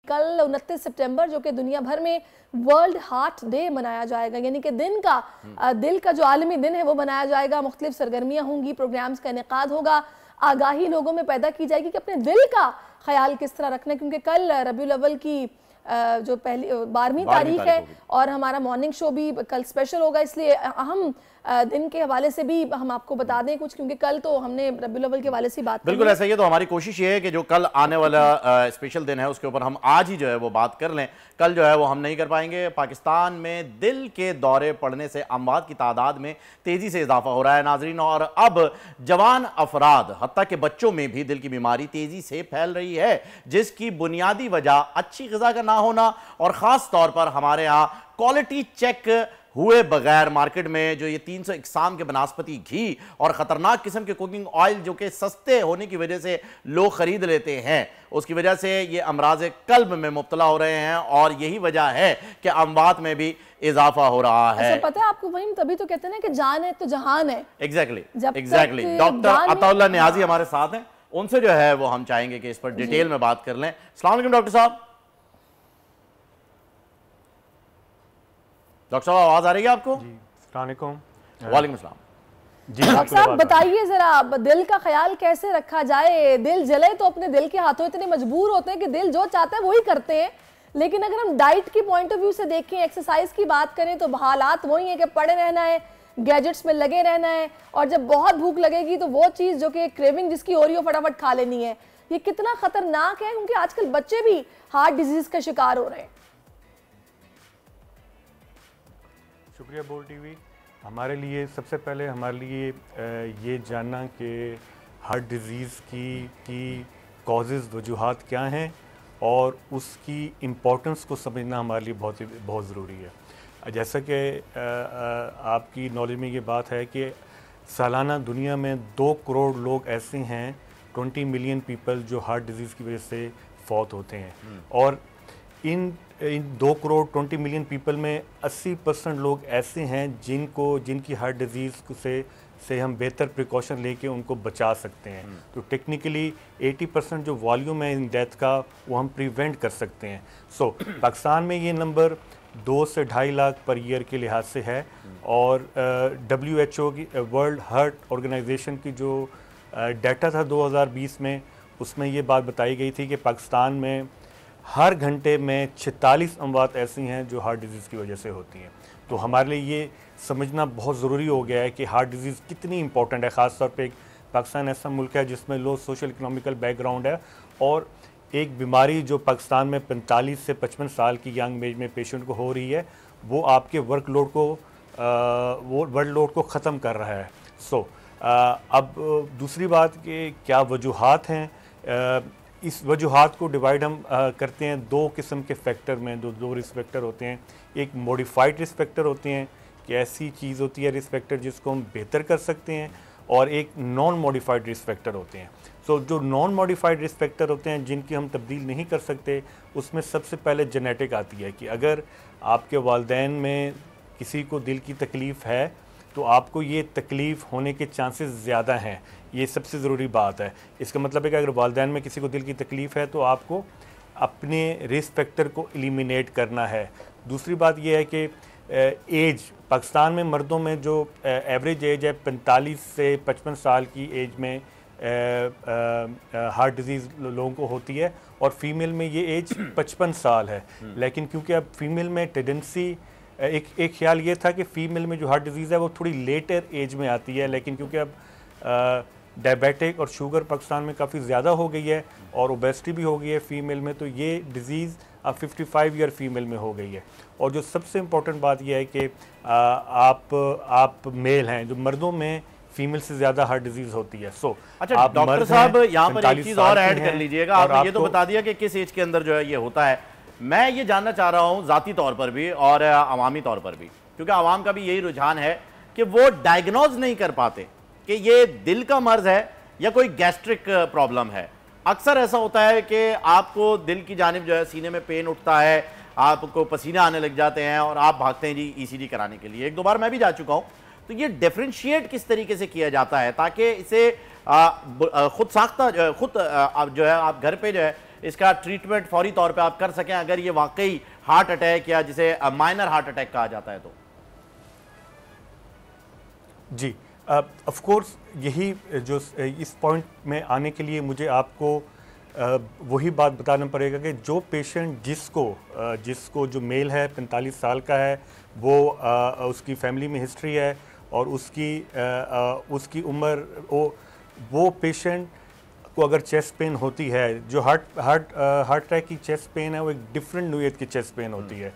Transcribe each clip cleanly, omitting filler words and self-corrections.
कल 29 सितंबर जो कि दुनिया भर में वर्ल्ड हार्ट डे मनाया जाएगा, यानी कि दिल का जो आलमी दिन है वो मनाया जाएगा। मुख्तलिफ सरगर्मियाँ होंगी, प्रोग्राम्स का इनेकाद होगा, आगाही लोगों में पैदा की जाएगी कि अपने दिल का ख्याल किस तरह रखना है, क्योंकि कल रबीउल अव्वल की जो पहली 12वीं तारीख है और हमारा मॉर्निंग शो भी कल स्पेशल होगा, इसलिए अहम दिन के हवाले से भी हम आपको बता दें कुछ, क्योंकि कल तो हमने रबीउल अव्वल के हवाले से बात बिल्कुल ऐसा ही है। तो हमारी कोशिश ये है कि जो कल आने वाला स्पेशल दिन है उसके ऊपर हम आज ही जो है वो बात कर लें। कल जो है वो हम नहीं कर पाएंगे। पाकिस्तान में दिल के दौरे पड़ने से अमवात की तादाद में तेजी से इजाफा हो रहा है नाजरीन, और अब जवान अफराद हत्ता के बच्चों में भी दिल की बीमारी तेजी से फैल रही है, जिसकी बुनियादी वजह अच्छी ग़िज़ा का ना होना और ख़ास तौर पर हमारे यहाँ क्वालिटी चेक हुए बगैर मार्केट में जो ये 300 इकसाम के बनास्पति घी और ख़तरनाक किस्म के कुकिंग ऑयल जो कि सस्ते होने की वजह से लोग ख़रीद लेते हैं, उसकी वजह से ये अमराज कल्ब में मुब्तला हो रहे हैं और यही वजह है कि अमवात में भी इजाफा हो रहा है। अच्छा, पता है आपको, वही तभी तो कहते हैं ना कि जान है तो जहान है। एग्जैक्टली। डॉक्टर अताउल्लाह नियाज़ी हमारे साथ हैं, उनसे जो है वो हम चाहेंगे कि इस पर डिटेल में बात कर लें। अस्सलाम वालेकुम डॉक्टर साहब। डॉक्टर साहब आवाज आ रही है आपको? जी, अस्सलाम वालेकुम। वालेकुम सलाम। जी डॉक्टर साहब बताइए जरा, दिल का ख्याल कैसे रखा जाए? दिल जले तो अपने दिल के हाथों इतने मजबूर होते हैं कि दिल जो चाहता है वही करते हैं, लेकिन अगर हम डाइट की पॉइंट ऑफ व्यू से देखें, एक्सरसाइज की बात करें तो हालात वही है कि पड़े रहना है, गैजेट्स में लगे रहना है, और जब बहुत भूख लगेगी तो वो चीज़ जो कि क्रेविंग जिसकी हो रही हो फटाफट खा लेनी है। ये कितना खतरनाक है, क्योंकि आजकल बच्चे भी हार्ट डिजीज का शिकार हो रहे हैं। शुक्रिया बोल टीवी। हमारे लिए सबसे पहले हमारे लिए ये जानना कि हार्ट डिज़ीज़ की कॉजेज़ वजूहात क्या हैं और उसकी इम्पोर्टेंस को समझना हमारे लिए बहुत ज़रूरी है। जैसा कि आपकी नॉलेज में ये बात है कि सालाना दुनिया में 2 करोड़ लोग ऐसे हैं, 20 मिलियन पीपल, जो हार्ट डिज़ीज़ की वजह से फौत होते हैं, और इन 2 करोड़ 20 मिलियन पीपल में 80% लोग ऐसे हैं जिनकी हार्ट डिज़ीज़ से हम बेहतर प्रिकॉशन लेके उनको बचा सकते हैं। तो टेक्निकली 80% जो वॉल्यूम है इन डेथ का वो हम प्रिवेंट कर सकते हैं। पाकिस्तान में ये नंबर 2 से 2.5 लाख पर ईयर के लिहाज से है, और WHO की वर्ल्ड हार्ट ऑर्गेनाइजेशन की जो डाटा था 2020 में, उसमें ये बात बताई गई थी कि पाकिस्तान में हर घंटे में 46 अमवात ऐसी हैं जो हार्ट डिज़ीज़ की वजह से होती हैं। तो हमारे लिए ये समझना बहुत ज़रूरी हो गया है कि हार्ट डिज़ीज़ कितनी इंपॉर्टेंट है। ख़ास तौर पे पाकिस्तान ऐसा मुल्क है जिसमें लो सोशल इकोनॉमिकल बैकग्राउंड है, और एक बीमारी जो पाकिस्तान में 45 से 55 साल की यंग एज में पेशेंट को हो रही है, वो आपके वर्कलोड को ख़त्म कर रहा है। अब दूसरी बात कि क्या वजूहात हैं, इस वजूहात को डिवाइड हम करते हैं 2 किस्म के फैक्टर में। दो रिस्क फैक्टर होते हैं। एक मॉडिफाइड रिस्क फैक्टर होते हैं कि ऐसी चीज़ होती है रिस्क फैक्टर जिसको हम बेहतर कर सकते हैं, और एक नॉन मॉडिफाइड रिस्क फैक्टर होते हैं। जो नॉन मॉडिफाइड रिस्क फैक्टर होते हैं जिनकी हम तब्दील नहीं कर सकते, उसमें सबसे पहले जेनेटिक आती है कि अगर आपके वालिदैन में किसी को दिल की तकलीफ़ है तो आपको ये तकलीफ़ होने के चांसेस ज़्यादा हैं। ये सबसे ज़रूरी बात है। इसका मतलब है कि अगर वालिदैन में किसी को दिल की तकलीफ़ है तो आपको अपने रिस्क फैक्टर को एलिमिनेट करना है। दूसरी बात यह है कि एज, पाकिस्तान में मर्दों में जो एवरेज एज है 45 से 55 साल की एज में हार्ट डिज़ीज़ लोगों को होती है, और फीमेल में ये एज 55 साल है। लेकिन क्योंकि अब फीमेल में टेंडेंसी, एक ख्याल ये था कि फ़ीमेल में जो हार्ट डिज़ीज़ है वो थोड़ी लेटर एज में आती है, लेकिन क्योंकि अब डायबिटिक और शुगर पाकिस्तान में काफ़ी ज़्यादा हो गई है और ओबेसिटी भी हो गई है फ़ीमेल में, तो ये डिज़ीज़ अब 55 ईयर फीमेल में हो गई है। और जो सबसे इम्पोर्टेंट बात यह है कि आप मेल हैं, जो मर्दों में फीमेल से ज़्यादा हार्ट डिजीज़ होती है। अच्छा डॉक्टर साहब, यहाँ पर एक चीज़ और ऐड कर लीजिएगा। आपने ये तो बता दिया कि किस एज के अंदर जो है ये होता है। मैं ये जानना चाह रहा हूँ ज़ाती तौर पर भी और अवामी तौर पर भी, क्योंकि आवाम का भी यही रुझान है कि वो डायग्नोज नहीं कर पाते कि ये दिल का मर्ज है या कोई गैस्ट्रिक प्रॉब्लम है। अक्सर ऐसा होता है कि आपको दिल की जानिब जो है सीने में पेन उठता है, आपको पसीना आने लग जाते हैं और आप भागते हैं जी ईसीजी कराने के लिए। 1-2 बार मैं भी जा चुका हूँ। तो ये डिफरेंशिएट किस तरीके से किया जाता है ताकि इसे खुद साख्ता खुद जो है आप घर पे जो है इसका ट्रीटमेंट फौरी तौर पे आप कर सकें अगर ये वाकई हार्ट अटैक या जिसे माइनर हार्ट अटैक कहा जाता है तो? जी, ऑफ कोर्स यही जो इस पॉइंट में आने के लिए मुझे आपको वही बात बताना पड़ेगा कि जो पेशेंट जिसको जो मेल है 45 साल का है, वो उसकी फैमिली में हिस्ट्री है और उसकी उम्र, वो पेशेंट को अगर चेस्ट पेन होती है, जो हार्ट अटैक की चेस्ट पेन है वो एक डिफरेंट नोयत की चेस्ट पेन होती है।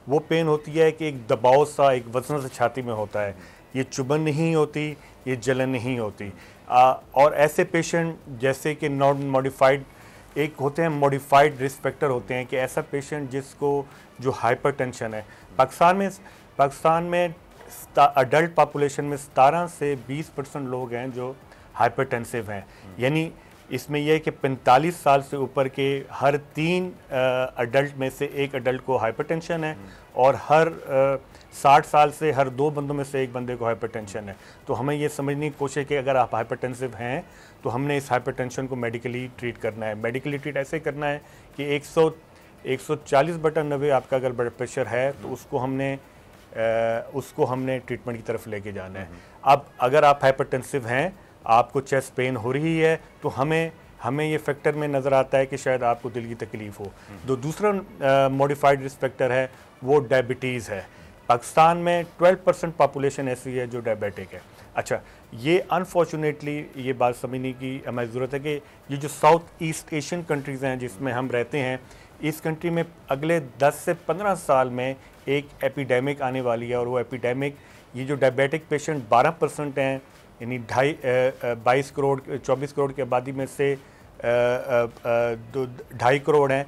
वो पेन होती है कि एक दबाव सा, एक वजन से छाती में होता है। ये चुभन नहीं होती, ये जलन नहीं होती। और ऐसे पेशेंट जैसे कि नॉन मॉडिफाइड, एक होते हैं मॉडिफाइड रिस्क फैक्टर होते हैं कि ऐसा पेशेंट जिसको जो हाइपरटेंशन है, पाकिस्तान में अडल्ट पॉपुलेशन में 17 से 20% लोग हैं जो हाइपरटेंसिव हैं। यानी इसमें यह है कि 45 साल से ऊपर के हर 3 अडल्ट में से एक अडल्ट को हाइपरटेंशन है और हर 60 साल से हर 2 बंदों में से एक बंदे को हाइपरटेंशन है। तो हमें ये समझने की कोशिश कि अगर आप हाइपरटेंसिव हैं तो हमने इस हाइपरटेंशन को मेडिकली ट्रीट करना है। मेडिकली ट्रीट ऐसे करना है कि 140/90 आपका अगर ब्लड प्रेशर है तो उसको हमने ट्रीटमेंट की तरफ लेके जाना है। अब अगर आप हाइपरटेंसिव हैं, आपको चेस्ट पेन हो रही है, तो हमें ये फैक्टर में नज़र आता है कि शायद आपको दिल की तकलीफ़ हो। तो दूसरा मॉडिफाइड रिस्क फैक्टर है वो डायबिटीज़ है। पाकिस्तान में 12% पॉपुलेशन ऐसी है जो डायबिटिक है। अच्छा, ये अनफॉर्चुनेटली ये बात समझने की हमें ज़रूरत है कि ये जो साउथ ईस्ट एशियन कंट्रीज़ हैं जिसमें हम रहते हैं, इस कंट्री में अगले 10 से 15 साल में एक एपिडेमिक आने वाली है। और वो एपिडेमिक, ये जो डायबिटिक पेशेंट 12% हैं, यानी 24 करोड़ की आबादी में से 2.5 करोड़ हैं,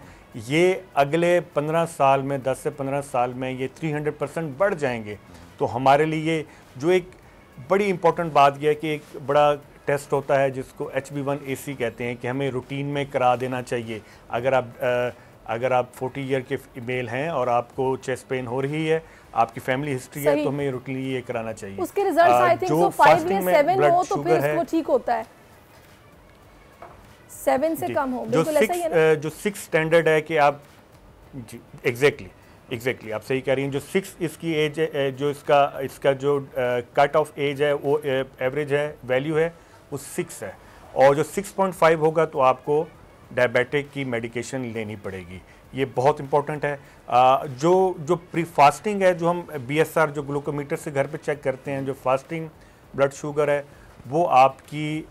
ये अगले 15 साल में, 10 से 15 साल में ये 300% बढ़ जाएंगे। तो हमारे लिए जो एक बड़ी इंपॉर्टेंट बात यह है कि एक बड़ा टेस्ट होता है जिसको HB1AC कहते हैं कि हमें रूटीन में करा देना चाहिए। अगर आप 40 ईयर के फीमेल हैं और आपको चेस्ट पेन हो रही है, आपकी फैमिली हिस्ट्री है, तो हमें रूटीन ये कराना चाहिए। उसके रिजल्ट्स आई थिंक सो 5 या 7 हो तो फिर उसको ठीक होता है, 7 से कम हो, बिल्कुल ऐसा ही है ना? जो 6 स्टैंडर्ड है कि आप, जी एग्जैक्टली आप सही कह रही हैं। जो 6 इसकी एज है, जो इसका जो कट ऑफ एज है, वो एवरेज है, वैल्यू है, वो 6 है। और जो 6.5 होगा तो आपको डायबिटिक की मेडिकेशन लेनी पड़ेगी। ये बहुत इंपॉर्टेंट है। जो प्री फास्टिंग है, जो हम BSR जो ग्लूकोमीटर से घर पे चेक करते हैं, जो फास्टिंग ब्लड शुगर है, वो आपकी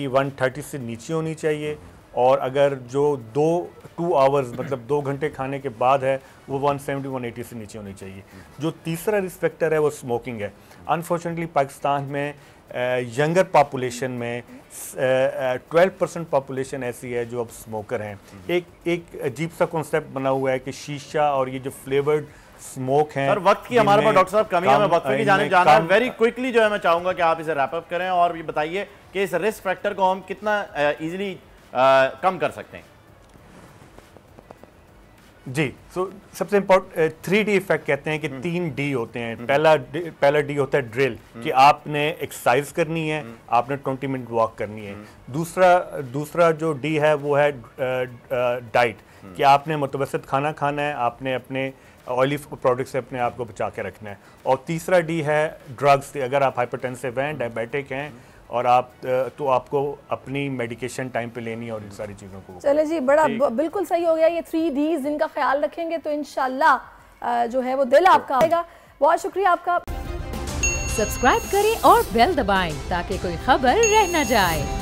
130 से नीचे होनी चाहिए। और अगर जो 2 आवर्स मतलब 2 घंटे खाने के बाद है, वो 170-180 से नीचे होनी चाहिए। जो तीसरा रिस्क फैक्टर है वो स्मोकिंग है। अनफॉर्चुनेटली पाकिस्तान में यंगर पॉपुलेशन में 12% पॉपुलेशन ऐसी है जो अब स्मोकर हैं। एक अजीब सा कॉन्सेप्ट बना हुआ है कि शीशा और ये जो फ्लेवर्ड स्मोक हैं। सर, वक्त की हमारे पास डॉक्टर साहब कमी है, मैं वक्फे की जानिब जाना है। वेरी क्विकली जो है मैं चाहूंगा कि आप इसे रैप अप करें और ये बताइए कि इस रिस्क फैक्टर को हम कितना इजीली कम कर सकते हैं। जी, सबसे इम्पोर्टेंट 3D इफेक्ट कहते हैं कि 3 D होते हैं। पहला D होता है ड्रिल, कि आपने एक्सरसाइज करनी है, आपने 20 मिनट वॉक करनी है। दूसरा जो D है वो है डाइट, कि आपने मुतवसत खाना खाना है, आपने अपने ऑयली प्रोडक्ट से अपने आप को बचा के रखना है। और तीसरा D है ड्रग्स, अगर आप हाइपरटेंसिव हैं, डायबिटिक हैं और तो आपको अपनी मेडिकेशन टाइम पे लेनी है और इन सारी चीज़ों को। चले जी, बड़ा बिल्कुल सही हो गया। ये 3 Ds इनका ख्याल रखेंगे तो इंशाल्लाह जो है वो दिल आपका आएगा। बहुत शुक्रिया आपका। सब्सक्राइब करें और बेल दबाएं ताकि कोई खबर रह न जाए।